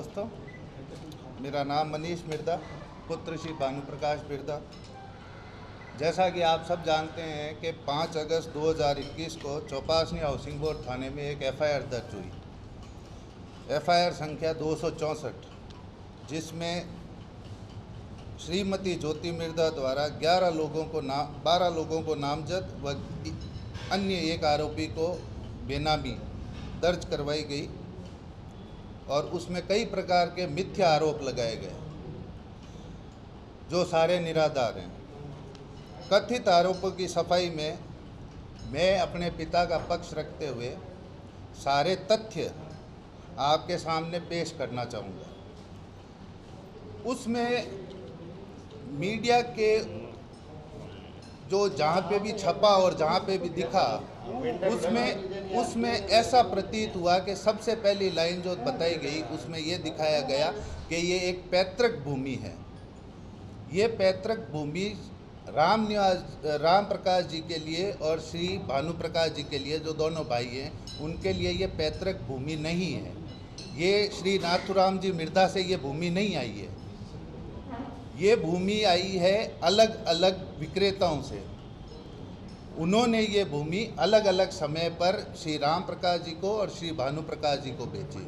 दोस्तों, मेरा नाम मनीष मिर्दा, पुत्र श्री भानु प्रकाश मिर्दा। जैसा कि आप सब जानते हैं कि 5 अगस्त 2021 को चौपासनी हाउसिंग बोर्ड थाने में एक एफआईआर दर्ज हुई। एफआईआर संख्या 264, जिसमें श्रीमती ज्योति मिर्दा द्वारा 12 लोगों को नामजद व अन्य एक आरोपी को बेनामी दर्ज करवाई गई और उसमें कई प्रकार के मिथ्या आरोप लगाए गए जो सारे निराधार हैं। कथित आरोपों की सफाई में मैं अपने पिता का पक्ष रखते हुए सारे तथ्य आपके सामने पेश करना चाहूँगा। उसमें मीडिया के जो जहाँ पे भी छपा और जहाँ पे भी दिखा, उसमें ऐसा प्रतीत हुआ कि सबसे पहली लाइन जो बताई गई उसमें ये दिखाया गया कि ये एक पैतृक भूमि है। ये पैतृक भूमि राम प्रकाश जी के लिए और श्री भानु प्रकाश जी के लिए, जो दोनों भाई हैं, उनके लिए ये पैतृक भूमि नहीं है। ये श्री नाथुराम जी मिर्दा से ये भूमि नहीं आई है। ये भूमि आई है अलग अलग विक्रेताओं से। उन्होंने ये भूमि अलग अलग समय पर श्री राम प्रकाश जी को और श्री भानु प्रकाश जी को बेची,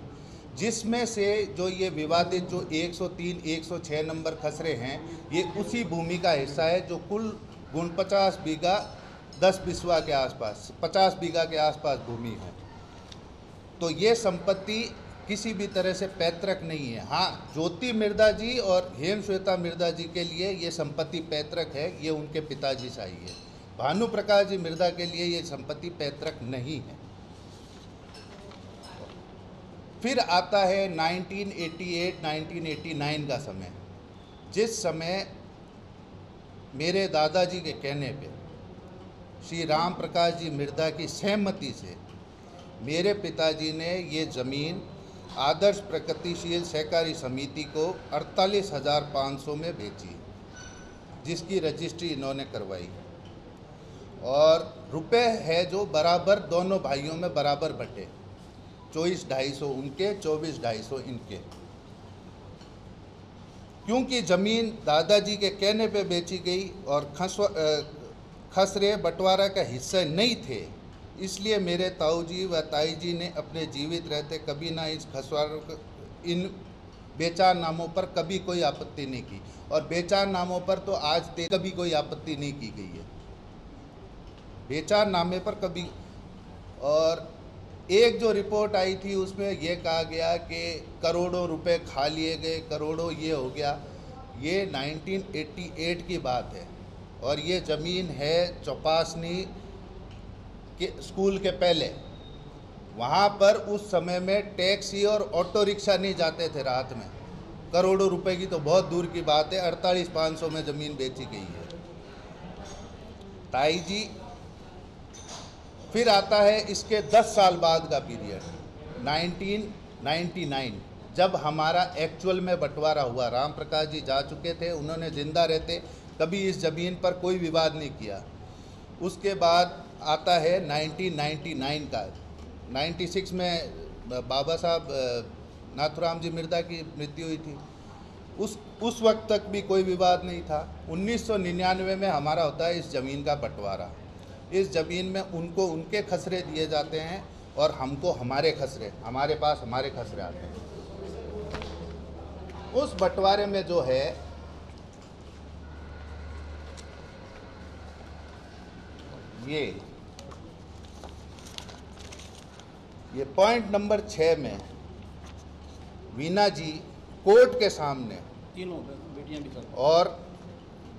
जिसमें से जो ये विवादित जो 103, 106 नंबर खसरे हैं, ये उसी भूमि का हिस्सा है जो कुल 49 बीघा 10 बिस्वा के आसपास, 50 बीघा के आसपास भूमि है। तो ये संपत्ति किसी भी तरह से पैतृक नहीं है। हाँ, ज्योति मिर्दा जी और हेमश्वेता मिर्दा जी के लिए ये संपत्ति पैतृक है, ये उनके पिताजी से आई है। भानु प्रकाश जी मिर्दा के लिए ये संपत्ति पैतृक नहीं है। फिर आता है 1988, 1989 का समय, जिस समय मेरे दादाजी के कहने पे श्री राम प्रकाश जी मिर्दा की सहमति से मेरे पिताजी ने ये ज़मीन आदर्श प्रगतिशील सहकारी समिति को 48,500 में बेची, जिसकी रजिस्ट्री इन्होंने करवाई और रुपए है जो बराबर दोनों भाइयों में बराबर बटे, 24,250 उनके, 24,250 इनके। क्योंकि ज़मीन दादाजी के कहने पे बेची गई और खसरे बंटवारा का हिस्सा नहीं थे, इसलिए मेरे ताऊ जी व ताई जी ने अपने जीवित रहते कभी ना इस इन बेचार नामों पर कभी कोई आपत्ति नहीं की, और बेचार नामों पर तो आज तक कभी कोई आपत्ति नहीं की गई है। बेचार नामे पर कभी। और एक जो रिपोर्ट आई थी उसमें यह कहा गया कि करोड़ों रुपए खा लिए गए, करोड़ों ये हो गया। ये 1988 की बात है और ये ज़मीन है चौपासनी के स्कूल के पहले। वहाँ पर उस समय में टैक्सी और ऑटो रिक्शा नहीं जाते थे रात में। करोड़ों रुपए की तो बहुत दूर की बात है, 48,500 में ज़मीन बेची गई है। ताई जी। फिर आता है इसके 10 साल बाद का पीरियड, 1999, जब हमारा एक्चुअल में बंटवारा हुआ। राम प्रकाश जी जा चुके थे, उन्होंने जिंदा रहते कभी इस ज़मीन पर कोई विवाद नहीं किया। उसके बाद आता है 1999 का। 96 में बाबा साहब नाथुराम जी मिर्दा की मृत्यु हुई थी। उस वक्त तक भी कोई विवाद नहीं था। 1999 में हमारा होता है इस ज़मीन का बंटवारा। इस ज़मीन में उनको उनके खसरे दिए जाते हैं और हमको हमारे खसरे, हमारे पास हमारे खसरे आते हैं। उस बंटवारे में जो है ये पॉइंट नंबर 6 में वीना जी कोर्ट के सामने, तीनों बेटियां भी सर, और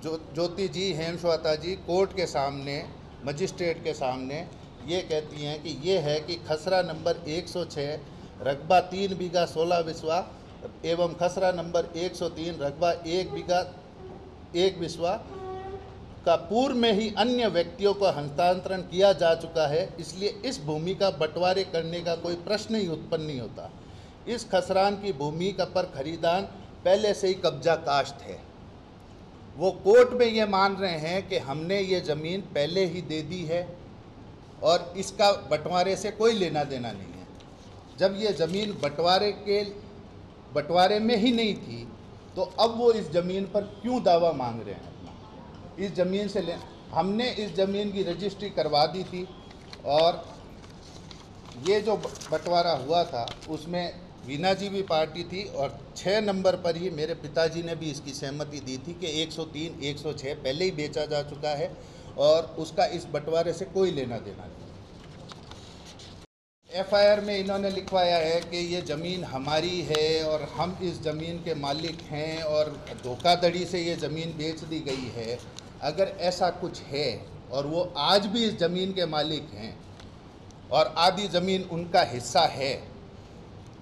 ज्योति जी, हेमश्वेता जी कोर्ट के सामने, मजिस्ट्रेट के सामने ये कहती हैं कि ये है कि खसरा नंबर 106 रकबा 3 बीघा 16 बिस्वा एवं खसरा नंबर 103 रकबा 1 बीघा 1 बिस्वा का पूर्व में ही अन्य व्यक्तियों को हस्तांतरण किया जा चुका है, इसलिए इस भूमि का बंटवारे करने का कोई प्रश्न ही उत्पन्न नहीं होता। इस खसरान की भूमि का पर खरीदार पहले से ही कब्जा काश्त है। वो कोर्ट में ये मान रहे हैं कि हमने ये ज़मीन पहले ही दे दी है और इसका बंटवारे से कोई लेना देना नहीं है। जब ये ज़मीन बंटवारे के बंटवारे में ही नहीं थी, तो अब वो इस ज़मीन पर क्यों दावा मांग रहे हैं अपना? इस ज़मीन से ले, हमने इस ज़मीन की रजिस्ट्री करवा दी थी, और ये जो बंटवारा हुआ था उसमें वीना जी भी पार्टी थी, और 6 नंबर पर ही मेरे पिताजी ने भी इसकी सहमति दी थी कि 103, 106 पहले ही बेचा जा चुका है और उसका इस बंटवारे से कोई लेना देना नहीं। एफआईआर में इन्होंने लिखवाया है कि ये ज़मीन हमारी है और हम इस ज़मीन के मालिक हैं और धोखाधड़ी से ये ज़मीन बेच दी गई है। अगर ऐसा कुछ है और वो आज भी इस ज़मीन के मालिक हैं और आधी ज़मीन उनका हिस्सा है,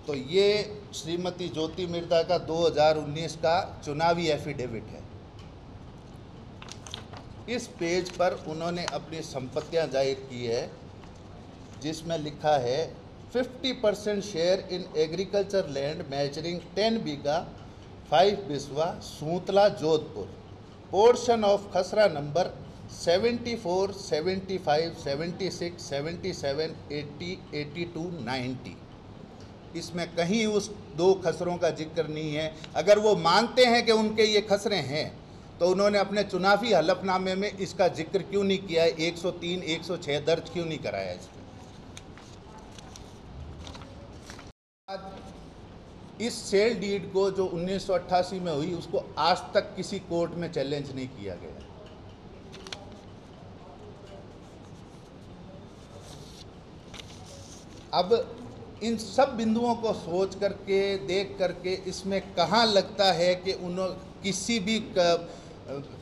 तो ये श्रीमती ज्योति मिर्धा का 2019 का चुनावी एफिडेविट है। इस पेज पर उन्होंने अपनी संपत्तियां जाहिर की है, जिसमें लिखा है 50% share in agriculture land measuring 10 bigha 5 biswa सूतला Jodhpur, portion of khasra number 74, 75, 76, 77, 80, 82, 90। इसमें कहीं उस 2 खसरों का जिक्र नहीं है। अगर वो मानते हैं कि उनके ये खसरे हैं, तो उन्होंने अपने चुनावी हलफनामे में इसका जिक्र क्यों नहीं किया है? 103, 106 दर्ज क्यों नहीं कराया इसमें? इस सेल डीड को जो 1988 में हुई, उसको आज तक किसी कोर्ट में चैलेंज नहीं किया गया। अब इन सब बिंदुओं को सोच करके, देख करके, इसमें कहाँ लगता है कि किसी भी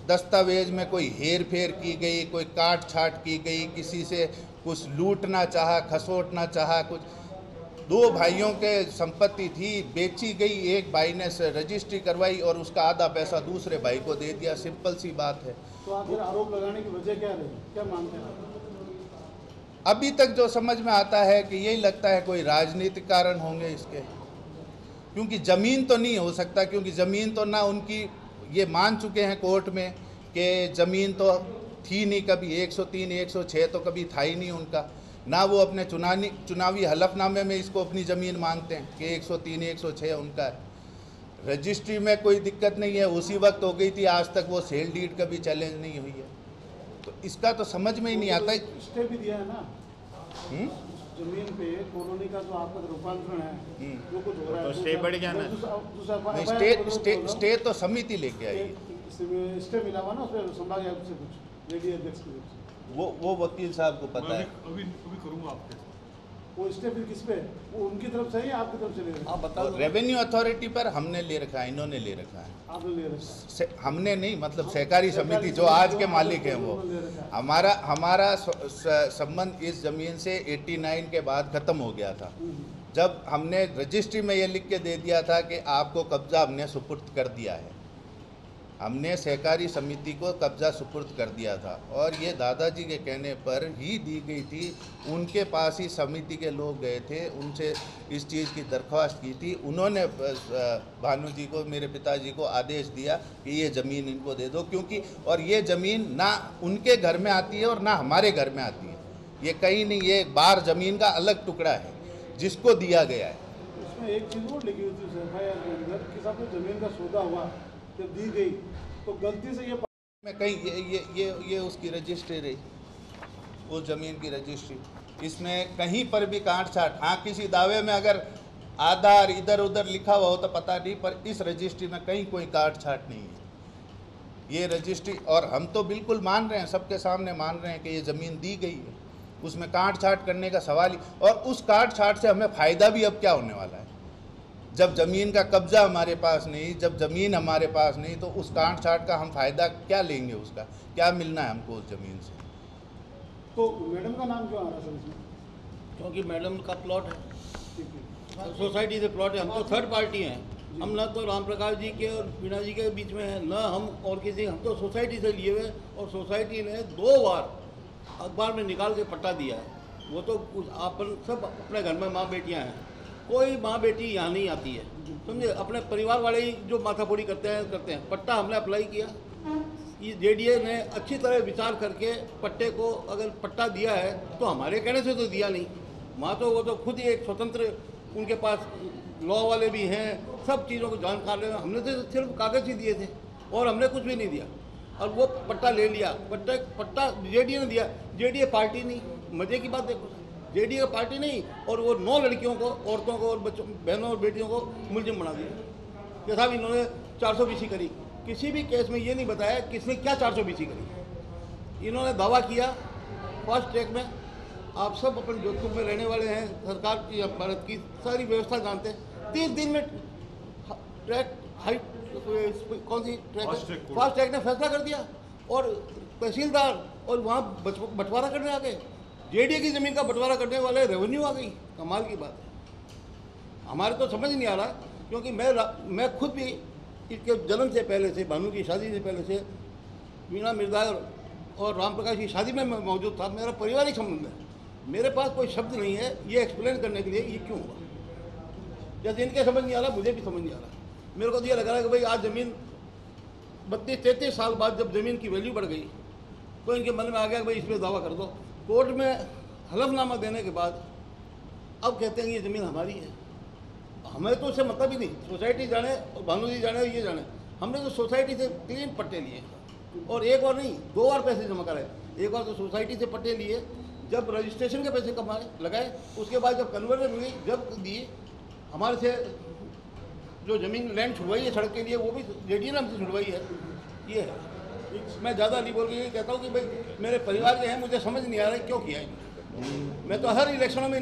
दस्तावेज में कोई हेर फेर की गई, कोई काट छाट की गई, किसी से कुछ लूटना चाहा, खसोटना चाहा, कुछ 2 भाइयों के संपत्ति थी, बेची गई, एक भाई ने रजिस्ट्री करवाई और उसका आधा पैसा दूसरे भाई को दे दिया। सिंपल सी बात है। तो आखिर आरोप लगाने की वजह क्या रही, क्या मानते हैं? अभी तक जो समझ में आता है कि यही लगता है कोई राजनीतिक कारण होंगे इसके, क्योंकि ज़मीन तो नहीं हो सकता, क्योंकि ज़मीन तो ना उनकी, ये मान चुके हैं कोर्ट में कि ज़मीन तो थी नहीं कभी, 103, 106 तो कभी था ही नहीं उनका, ना वो अपने चुनावी हलफनामे में इसको अपनी ज़मीन मानते हैं कि 103, 106 उनका है। रजिस्ट्री में कोई दिक्कत नहीं है, उसी वक्त हो गई थी, आज तक वो सेल डीड कभी चैलेंज नहीं हुई है। तो इसका तो समझ में ही नहीं आता। स्टे भी दिया है ना जमीन पे, कॉलोनी का जो आपका रूपांतरण है वो कुछ हो रहा है, तो स्टे बढ़ गया ना। स्टे तो समिति लेके आई, स्टे मिला हुआ ना उसमें संभाग आयुक्त से कुछ लेडी अध्यक्ष की तरफ से। वो वकील साहब को पता है। अभी करूँगा आपके वो स्टे फिर किस पे, वो उनकी तरफ से ही आपकी तरफ से ले रहे हैं? आप बता दो। रेवेन्यू अथॉरिटी पर हमने ले रखा है, इन्होंने ले रखा है। आपने ले रखा है? हमने नहीं, मतलब सहकारी समिति जो आज के मालिक हैं वो। हमारा संबंध इस ज़मीन से 89 के बाद ख़त्म हो गया था, जब हमने रजिस्ट्री में ये लिख के दे दिया था कि आपको कब्ज़ा हमने सुपुर्द कर दिया है। हमने सहकारी समिति को कब्ज़ा सुपुर्द कर दिया था और ये दादाजी के कहने पर ही दी गई थी। उनके पास ही समिति के लोग गए थे, उनसे इस चीज़ की दरख्वास्त की थी। उन्होंने भानु जी को, मेरे पिताजी को आदेश दिया कि ये ज़मीन इनको दे दो, क्योंकि और ये ज़मीन ना उनके घर में आती है और ना हमारे घर में आती है। ये कहीं नहीं, ये बार ज़मीन का अलग टुकड़ा है जिसको दिया गया है। उसमें एक चीज़ और लिखी हुई थी एफआईआर के अंदर कि साहब ज़मीन का सौदा हुआ, जब दी गई तो गलती से ये मैं कहीं ये उसकी रजिस्ट्री रही, उस ज़मीन की रजिस्ट्री। इसमें कहीं पर भी काट छाट, हाँ किसी दावे में अगर आधार इधर उधर लिखा हुआ हो तो पता नहीं, पर इस रजिस्ट्री में कहीं कोई काट छाट नहीं है। ये रजिस्ट्री, और हम तो बिल्कुल मान रहे हैं, सबके सामने मान रहे हैं कि ये ज़मीन दी गई है, उसमें काट छाट करने का सवाल ही। और उस काट छाट से हमें फ़ायदा भी अब क्या होने वाला है? जब ज़मीन का कब्ज़ा हमारे पास नहीं, जब ज़मीन हमारे पास नहीं, तो उस काट छाट का हम फ़ायदा क्या लेंगे? उसका क्या मिलना है हमको उस ज़मीन से? तो मैडम का नाम क्यों आ रहा है सर इसमें? क्योंकि मैडम का प्लॉट है, सोसाइटी से प्लॉट है। हम तो थर्ड पार्टी हैं, हम ना तो राम प्रकाश जी के और वीणा जी के बीच में हैं, ना हम और किसी, हम तो सोसाइटी से लिए हुए। और सोसाइटी ने 2 बार अखबार में निकाल के पट्टा दिया है। वो तो आप सब अपने घर में माँ बेटियाँ हैं, कोई माँ बेटी यहाँ नहीं आती है, समझे? अपने परिवार वाले ही जो माथाफोड़ी करते हैं। पट्टा हमने अप्लाई किया, ये जेडीए ने अच्छी तरह विचार करके पट्टे को अगर पट्टा दिया है तो हमारे कहने से तो दिया नहीं। माँ तो वो तो खुद ही एक स्वतंत्र उनके पास लॉ वाले भी हैं, सब चीज़ों को जानकार हैं। हमने तो सिर्फ कागज़ ही दिए थे और हमने कुछ भी नहीं दिया, और वो पट्टा ले लिया। पट्टा जेडीए ने दिया। जेडीए पार्टी नहीं, मज़े की बात देखो, जेडीए पार्टी नहीं, और वो 9 लड़कियों को, औरतों को और बच्चों, बहनों और बेटियों को मुलजिम बना दिया कि साहब इन्होंने 420 करी। किसी भी केस में ये नहीं बताया किसने क्या 420 करी। इन्होंने दावा किया फास्ट ट्रैक में। आप सब अपन जोधपुर में रहने वाले हैं, सरकार की, भारत की सारी व्यवस्था जानते हैं। 30 दिन में ट्रैक हाई कौन सी ट्रैक, फास्ट ट्रैक ने फैसला कर दिया, और तहसीलदार और वहाँ बंटवारा करने आ गए। जेडीए की ज़मीन का बंटवारा करने वाले रेवेन्यू आ गई। कमाल की बात है। हमारे तो समझ नहीं आ रहा, क्योंकि मैं खुद भी इसके जन्म से पहले से, भानु की शादी से पहले से, वीणा मिर्जा और राम प्रकाश की शादी में मैं मौजूद था। मेरा पारिवारिक संबंध है। मेरे पास कोई शब्द नहीं है ये एक्सप्लेन करने के लिए ये क्यों हुआ। जैसे इनके समझ नहीं आ रहा, मुझे भी समझ नहीं आ रहा। मेरे को तो ये लग रहा है कि भाई आज ज़मीन 32-33 साल बाद जब ज़मीन की वैल्यू बढ़ गई, तो इनके मन में आ गया कि भाई इस पर दावा कर दो। कोर्ट में हलफनामा देने के बाद अब कहते हैं ये ज़मीन हमारी है। हमें तो उससे मतलब ही नहीं, सोसाइटी जाने और भानु जी जाने, ये जाने। हमने तो सोसाइटी से 3 पट्टे लिए, और एक बार नहीं 2 बार पैसे जमा कराए। एक बार तो सोसाइटी से पट्टे लिए, जब रजिस्ट्रेशन के पैसे कमाए लगाए, उसके बाद जब कन्वर्जन हुई, जब दिए, हमारे से जो ज़मीन लैंड छुड़वाई है सड़क के लिए, वो भी जेडीए ने हमसे छुड़वाई है। ये है। मैं ज़्यादा नहीं बोल के ये कहता हूँ कि भाई मेरे परिवार के हैं, मुझे समझ नहीं आ रहा है क्यों किया है। मैं तो हर इलेक्शनों में